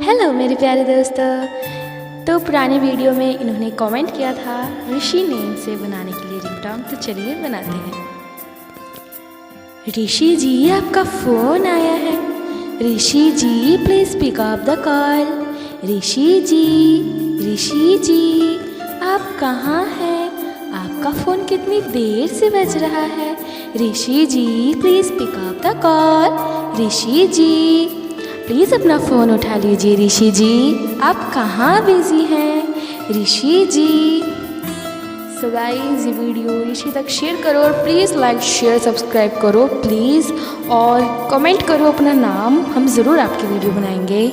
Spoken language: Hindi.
हेलो मेरे प्यारे दोस्तों। तो पुरानी वीडियो में इन्होंने कमेंट किया था ऋषि नेम से बनाने के लिए रिंगटोन, तो चलिए बनाते हैं। ऋषि जी आपका फ़ोन आया है, Rishi ji please pick up the call. Rishi ji आप कहाँ हैं? आपका फ़ोन कितनी देर से बज रहा है? Rishi ji please pick up the call. Rishi ji please अपना फ़ोन उठा लीजिए। ऋषि जी आप कहाँ बिज़ी हैं? ऋषि जी। सो गाइस, ये वीडियो ऋषि तक शेयर करो और प्लीज़ लाइक शेयर सब्सक्राइब करो प्लीज़, और कमेंट करो अपना नाम, हम ज़रूर आपकी वीडियो बनाएंगे।